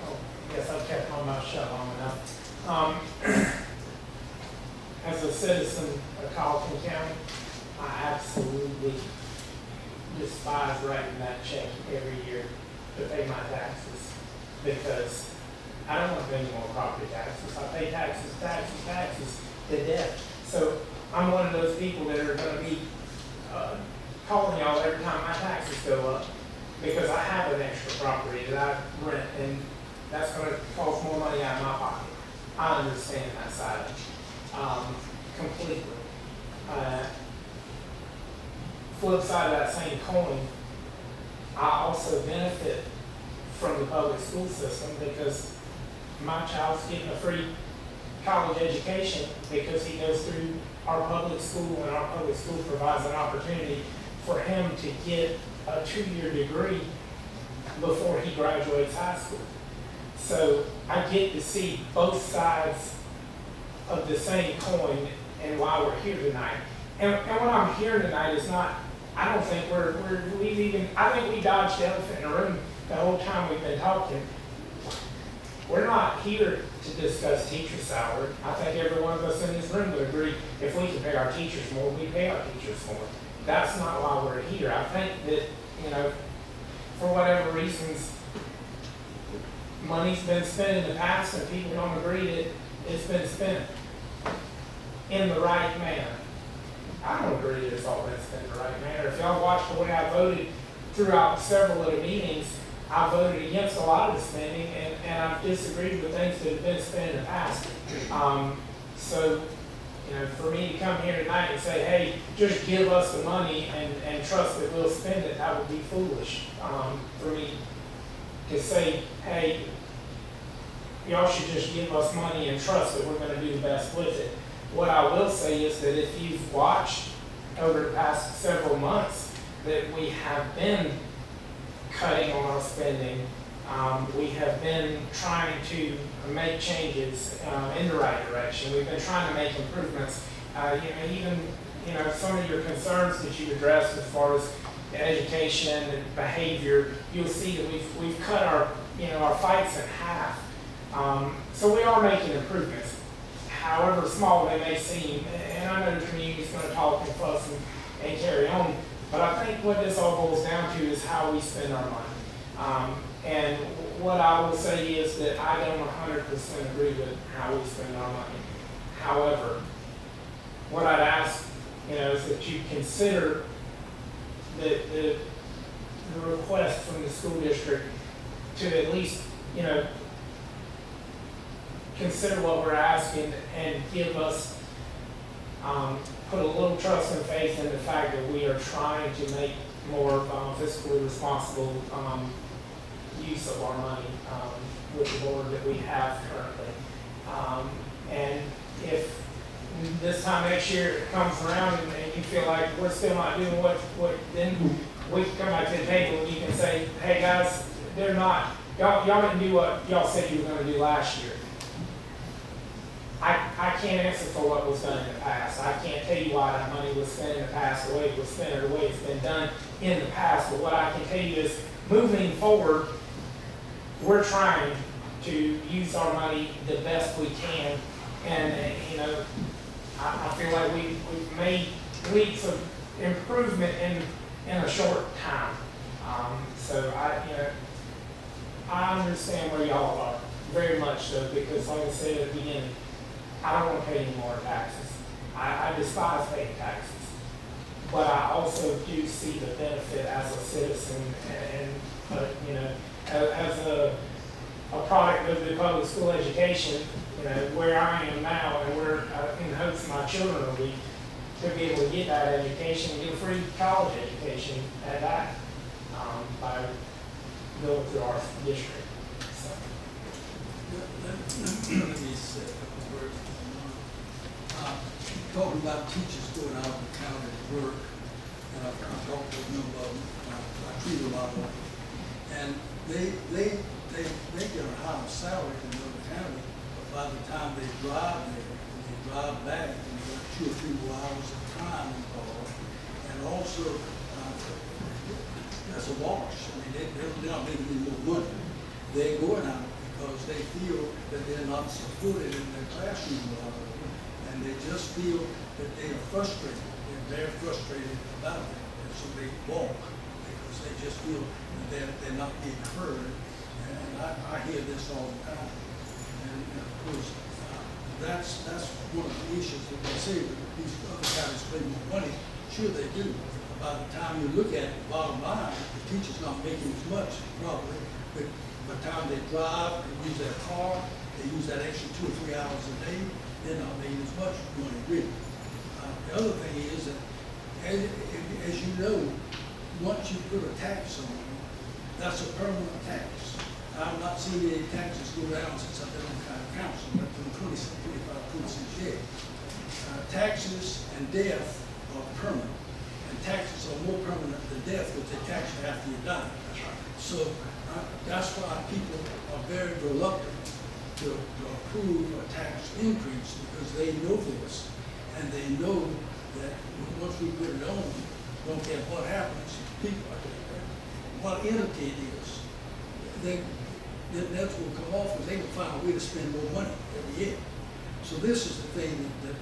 Oh, yes, I've kept my mouth shut long enough. As a citizen of Colleton County, I absolutely despise writing that check every year to pay my taxes, because I don't want to pay any more property taxes. I pay taxes to death. So I'm one of those people that are going to be calling y'all every time my taxes go up, because I have an extra property that I rent, and that's going to cost more money out of my pocket. I understand that side of it. completely. Flip side of that same coin, I also benefit from the public school system because my child's getting a free college education because he goes through our public school, and our public school provides an opportunity for him to get a 2-year degree before he graduates high school. So I get to see both sides of the same coin and why we're here tonight. And what I'm hearing tonight is not, I don't think I think we dodged the elephant in the room the whole time we've been talking. We're not here to discuss teacher salary. I think every one of us in this room would agree if we can pay our teachers more, we pay our teachers more. That's not why we're here. I think that, you know, for whatever reasons, money's been spent in the past and people don't agree that it's been spent in the right manner. I don't agree that it's all been spent in the right manner. If y'all watched the way I voted throughout several of the meetings, I voted against a lot of the spending, and I've disagreed with things that have been spent in the past. So, you know, for me to come here tonight and say, hey, just give us the money and trust that we'll spend it, that would be foolish. For me to say, hey, y'all should just give us money and trust that we're going to do the best with it. What I will say is that if you've watched over the past several months that we have been cutting on our spending, we have been trying to make changes in the right direction. We've been trying to make improvements. Even some of your concerns that you addressed as far as education and behavior, you'll see that we've cut our fights in half. So we are making improvements, however small they may seem. And I know the community's going to talk and fuss and carry on, but I think what this all boils down to is how we spend our money. And what I will say is that I don't 100% agree with how we spend our money. However, what I'd ask, is that you consider the request from the school district to at least, consider what we're asking and give us, put a little trust and faith in the fact that we are trying to make more fiscally responsible use of our money with the board that we have currently. And if this time next year it comes around and you feel like we're still not doing what then we can come back to the table and you can say, hey guys, they're not, y'all didn't do what y'all said you were going to do last year. I can't answer for what was done in the past. I can't tell you why that money was spent in the past, the way it was spent, or the way it's been done in the past. But what I can tell you is, moving forward, we're trying to use our money the best we can. And, I feel like we've made leaps of improvement in a short time. So I understand where y'all are, very much so, because like I said at the beginning, I don't want to pay any more taxes. I despise paying taxes. But I also do see the benefit as a citizen and as a product of the public school education, where I am now and where in hopes my children will be, to be able to get that education, get a free college education at that, by going through our district. So. Let me say a couple of words. Talking about teachers going out of town to work, and I've talked to a number of them, I treat a lot of them, and they get a higher salary in another county, but by the time they drive there, and they drive back, and they got 2 or 3 more hours of time involved, and also, that's a wash. I mean, they're not making any more money. They're going out because they feel that they're not supported in their classroom a lot of them, and they just feel that they are frustrated. They're very frustrated about it, and so they walk because they just feel that they're not being heard. And I hear this all the time. And of course, that's one of the issues that they say that these other counties pay more money. Sure they do. By the time you look at the bottom line, the teacher's not making as much probably, but by the time they drive and use their car, they use that extra 2 or 3 hours a day, they're not making as much money really. The other thing is that, as you know, once you put a tax on it, that's a permanent tax. I've not seen any taxes go down since I've been on county council, but from 26 years. Taxes and death are permanent, and taxes are more permanent than death because they tax you after you die. So that's why people are very reluctant to approve a tax increase, because they know this, and they know that once we put it on, don't care what happens, people, what entity it is, that's what will come off, because they will find a way to spend more money every year. So this is the thing that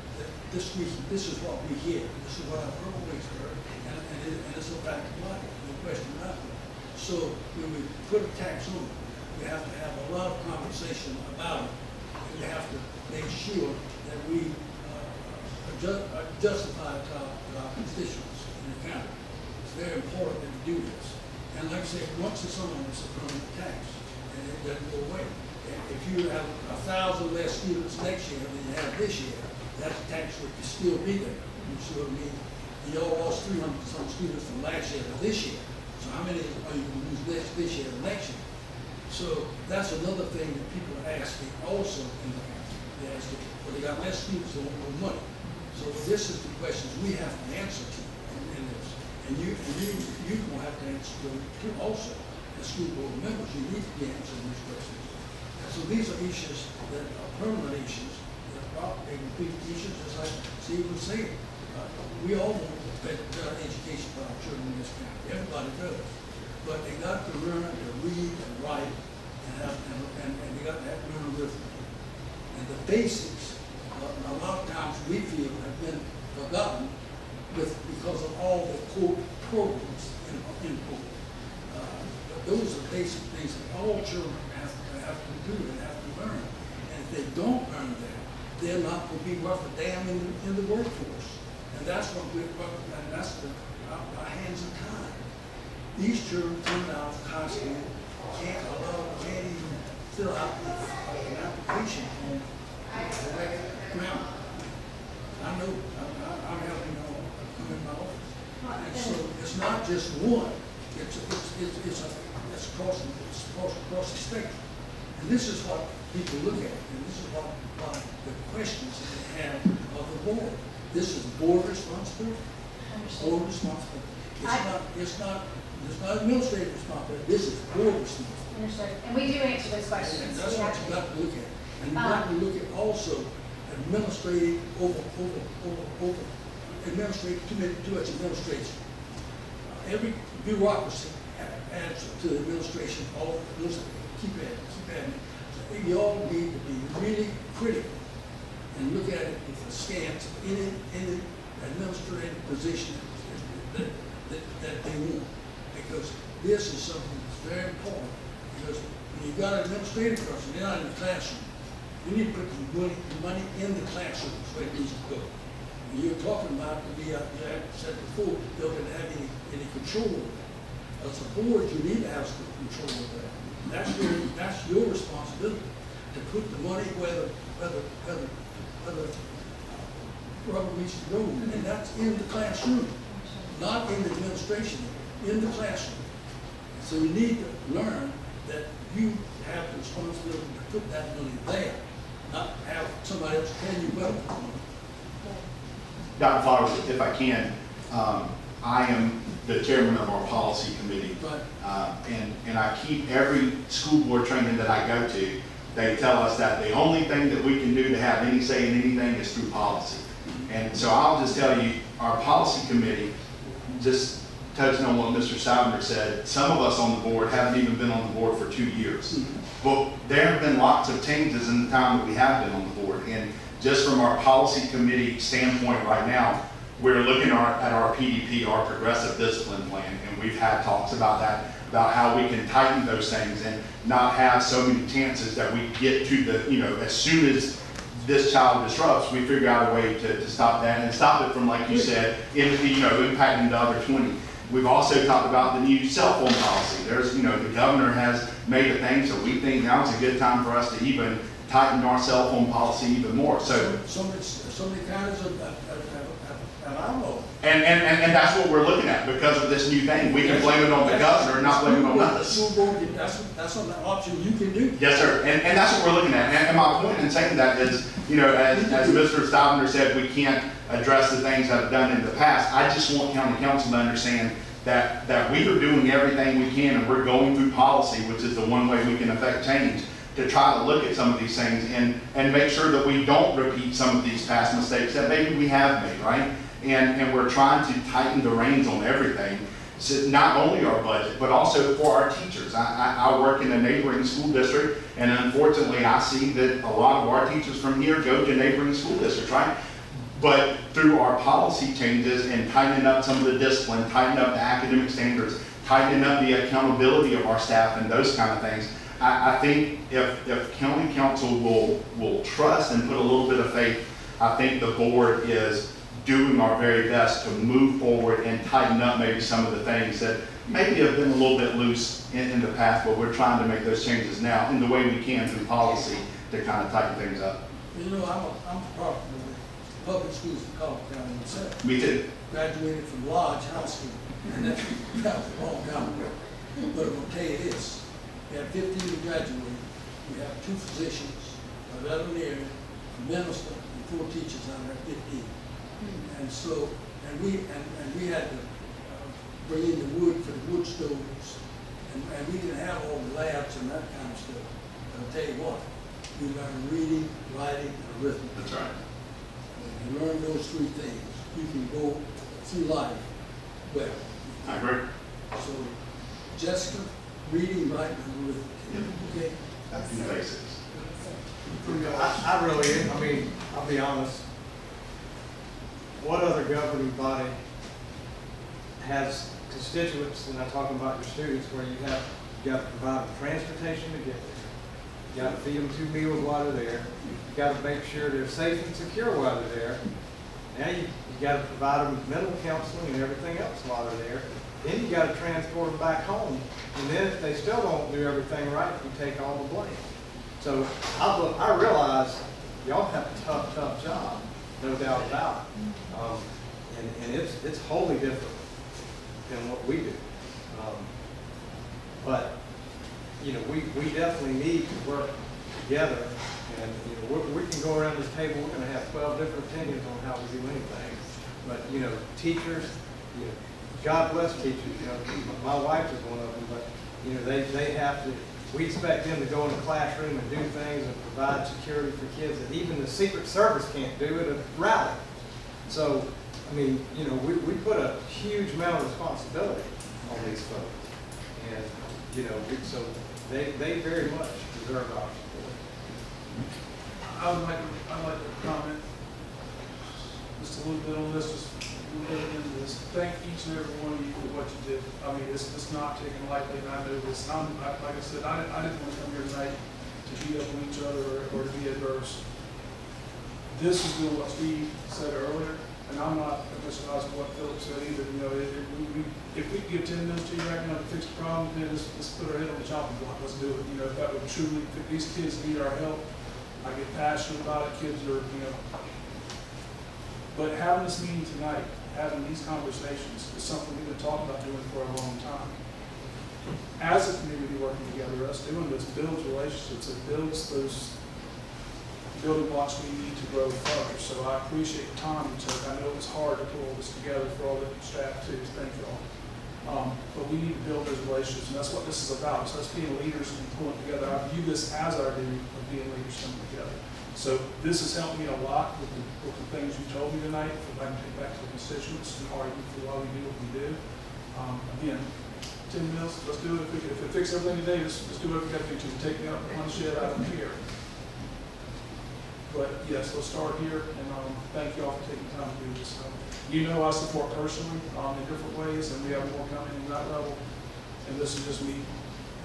this is what we hear. This is what I've always heard, and it's a fact of life, no question about it. So when we put a tax on it, we have to have a lot of conversation about it. And we have to make sure that we justify to our constituents in the county. It's very important that we do this. And like I said, once it's on, it's a permanent tax, and it doesn't go away. If you have 1,000 less students next year than you have this year, that tax rate will still be there. You see what I mean? You all lost 300 some students from last year to this year. So how many are you going to lose this year to next year? So that's another thing that people are asking also in the country. They ask, well, they got less students, they want more money. So this is the questions we have to answer to in this. And you're going to have to answer to too also. As school board members, you need to be answering these questions. And so these are issues that are permanent issues, that are big issues, just like Steve was saying. We all want better education for our children in this country. Everybody does. But they got to learn to read and write, and they got to have to learn arithmetic. And the basics, a lot of times we feel have been forgotten because of all the quote programs in quote. But those are basic things that all children have to do and have to learn. And if they don't learn that, they're not going to be worth a damn in the workforce. And that's what and that's our hands are tied. These children coming out of high school can't even fill out an application on direct ground. I know, I'm helping come in my office. And so it's not just one, it's across the spectrum. And this is what people look at, and this is what the questions that they have of the board. This is board responsibility. Board responsibility. It's not administrative responsibility. This is board responsibility. Understood. And we do answer those questions. And that's what you got to look at. And you got to look at also administrative too much administration. Every bureaucracy adds to the administration. All keep adding. So you all need to be really critical and look at it with a stance of any administrative position that they want. Because this is something that's very important. Because when you've got an administrative person, they're not in the classroom. You need to put the money in the classroom where it needs to go. When you're talking about, you said before, you don't have any control of that. As a board, you need to have some control of that. That's your responsibility to put the money where the rubber meets the road, and that's in the classroom, not in the administration, in the classroom. So you need to learn that you have the responsibility to put that money there, not have somebody else tell you where to put the money. Dr. Flowers, if I can, I am the chairman of our policy committee. Right. And I keep every school board training that I go to, they tell us that the only thing that we can do to have any say in anything is through policy. And so I'll just tell you, our policy committee, just touching on what Mr. Staudinger said, some of us on the board haven't even been on the board for 2 years. But there have been lots of changes in the time that we have been on the board. And just from our policy committee standpoint right now, we're looking at our PDP, our progressive discipline plan, and we've had talks about that, about how we can tighten those things and not have so many chances that we get to the, as soon as this child disrupts, we figure out a way to stop that and stop it from, like you said, impacting the other 20. We've also talked about the new cell phone policy. There's, the governor has made a thing, so we think now is a good time for us to even tightened our cell phone policy even more. So many counties have outlawed. And that's what we're looking at because of this new thing. We can blame it on the governor and not blame it on us. School board, that's an option you can do. Yes, sir. And that's what we're looking at. And my point in saying that is, you know, as Mr. Stivner said, we can't address the things that have done in the past. I just want county council to understand that we are doing everything we can, and we're going through policy, which is the one way we can affect change, to try to look at some of these things and make sure that we don't repeat some of these past mistakes that maybe we have made, right? And we're trying to tighten the reins on everything. So not only our budget, but also for our teachers. I work in a neighboring school district, and unfortunately I see that a lot of our teachers from here go to neighboring school districts, right? But through our policy changes and tightening up some of the discipline, tightening up the academic standards, tightening up the accountability of our staff and those kind of things, I think if county council will trust and put a little bit of faith, I think the board is doing our very best to move forward and tighten up maybe some of the things that maybe have been a little bit loose in the past, but we're trying to make those changes now in the way we can through policy to kind of tighten things up. You know, I'm a product of the public schools in Colleton County myself. Me too. Graduated from Lodge High School, and that was a long time ago. But I'm gonna tell you this, we have 15 to graduate, we have 2 physicians, a veterinarian, a minister, and 4 teachers out of that 15. And so, and we had to bring in the wood for the wood stoves, and we didn't have all the labs and that kind of stuff. But I'll tell you what, you learn reading, writing, and arithmetic. That's right. And you learn those 3 things, you can go through life well. I agree. So, Jessica, reading, writing, and arithmetic. Okay? That's the basics. I really, I mean, I'll be honest. What other governing body has constituents, and I'm talking about your students, where you got to provide them transportation to get there. You got to feed them 2 meals while they're there. You got to make sure they're safe and secure while they're there. Now you got to provide them with mental counseling and everything else while they're there. Then you got to transport them back home. And then if they still don't do everything right, you take all the blame. So I realize y'all have a tough job, no doubt about it. And it's wholly different than what we do. But you know, we definitely need to work together. And you know, we can go around this table. We're going to have 12 different opinions on how we do anything. But you know, teachers, you know, God bless teachers. You know, my wife is one of them. But you know, they have to. We expect them to go in the classroom and do things and provide security for kids that even the Secret Service can't do at a rally. So, I mean, you know, we put a huge amount of responsibility on these folks. And, you know, so they very much deserve our support. I'd like to comment just a little bit on this, just a little bit into this. Thank each and every one of you for what you did. I mean, it's not taken lightly, and I know this. Like I said, I didn't want to come here tonight to beat up on each other or to be adverse. This is doing what Steve said earlier, and I'm not emphasizing what Philip said either. You know, if we give 10 minutes to you right now to fix the problem, then let's put our head on the chopping block. Let's do it. You know, if that would truly, if these kids need our help, I get passionate about it. Kids are, you know. But having this meeting tonight, having these conversations is something we've been talking about doing for a long time. As a community working together, us doing this builds relationships. It builds those building blocks we need to grow further. So I appreciate the time you took. I know it was hard to pull this together for all the staff too. Thank you all. But we need to build those relationships, and that's what this is about. So us being leaders and pulling together. I view this as our duty of being leaders coming together. So this has helped me a lot with the things you told me tonight, if I can take back to the constituents and argue for why we do what we do. Again, 10 minutes, let's do it. If it fixes everything today, let's do what we got to do to take me out one shed out of here. But yes, let's start here, and thank you all for taking time to do this. You know I support personally in different ways, and we have more coming in that level. And this is just me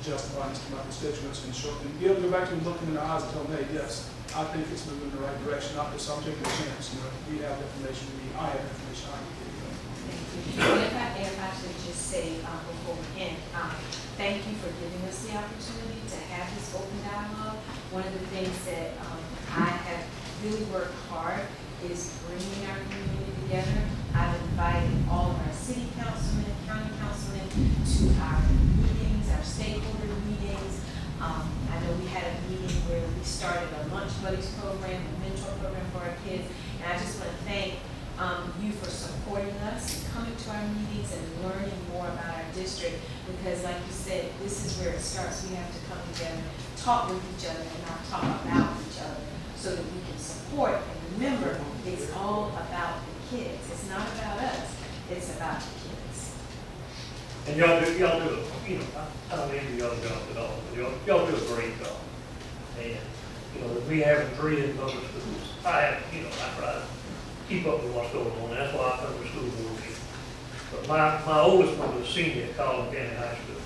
justifying this to my constituents and be able to go back to them, look in their eyes and tell them, hey, yes, I think it's moving in the right direction, not just I'm taking a chance. You know, we have information we need. I have information I can give you. Thank you. If I should just say before we end, thank you for giving us the opportunity to have this open dialogue. One of the things things that I have really worked hard is bringing our community together. I've invited all of our city councilmen, county councilmen to our meetings, our stakeholder meetings. I know we had a meeting where we started a lunch buddies program, a mentor program for our kids, and I just want to thank you for supporting us and coming to our meetings and learning more about our district, because like you said, this is where it starts. We have to come together, talk with each other, and not talk about each other, so that we can support. And remember, it's all about the kids. It's not about us. It's about the kids. And y'all do, you know, I don't envy y'all job at all, but y'all do a great job. And, you know, we have 3 in public schools. I try to keep up with what's going on. That's why I come to school board meetings. But my oldest one was a senior at Colleton County High School.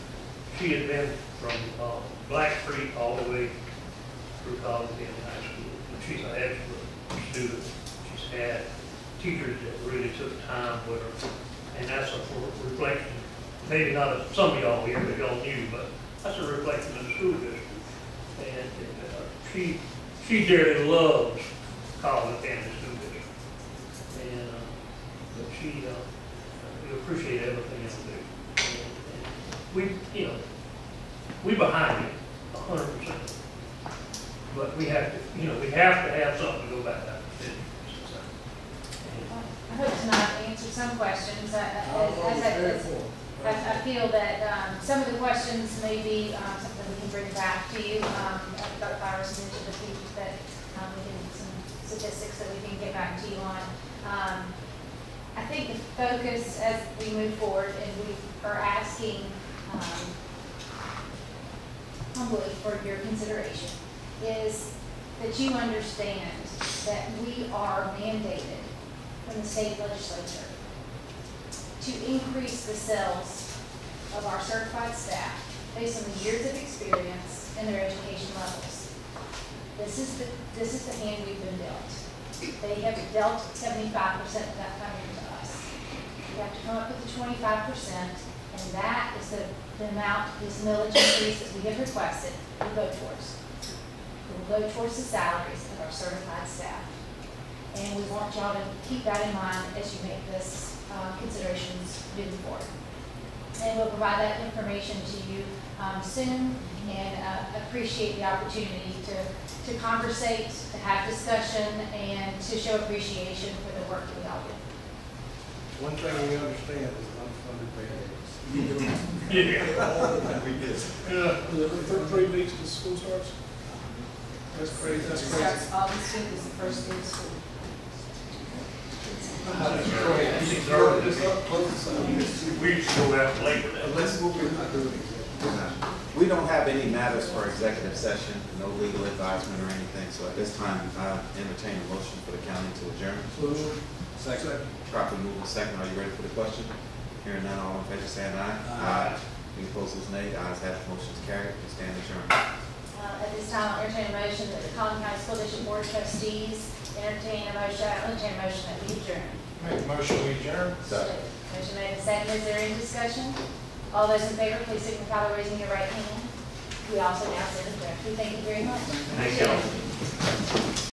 She had been from Black Creek all the way through Colleton County High School. And she's an excellent student. She's had teachers that really took time with her. And that's a reflection, maybe not of some of y'all here, but y'all knew, but that's a reflection of the school district. And she dearly loves Colleton County School District. And but we appreciate everything else they do. And we behind it 100%. But we have to have something to go back out to. I hope tonight answered some questions. I feel that some of the questions may be something we can bring back to you. Dr. Powers mentioned a few that we can, some statistics that we can get back to you on. I think the focus as we move forward, and we are asking humbly for your consideration, is that you understand that we are mandated from the state legislature to increase the sales of our certified staff based on the years of experience and their education levels. This is the hand we've been dealt. They have dealt 75% of that funding to us. We have to come up with the 25%, and that is the amount, this millage increase that we have requested, will go towards. It will go towards the salaries of our certified staff. And we want y'all to keep that in mind as you make this considerations moving forward. And we'll provide that information to you soon, and appreciate the opportunity to conversate, to have discussion, and to show appreciation for the work that we all do. One thing we understand is unfunded mandates. Yeah. 3 weeks to school starts. That's crazy. It starts August 5th is the first day of school. We should go after Labor Day. We don't have any matters for executive session, no legal advisement or anything, so at this time, I entertain a motion for the county to adjourn. Second. Properly moved and second. Are you ready for the question? Hearing none, all in favor say aye. Aye. Any opposed, say nay. The ayes have it, motion is carried. We stand adjourned. At this time, I'll entertain a motion that the Colleton County School District Board of Trustees entertain a motion that we adjourn. Make a motion we adjourn. Motion made and seconded. Is there any discussion? All those in favor, please signify by raising your right hand. We also now stand adjourned. We thank you very much. Thank you.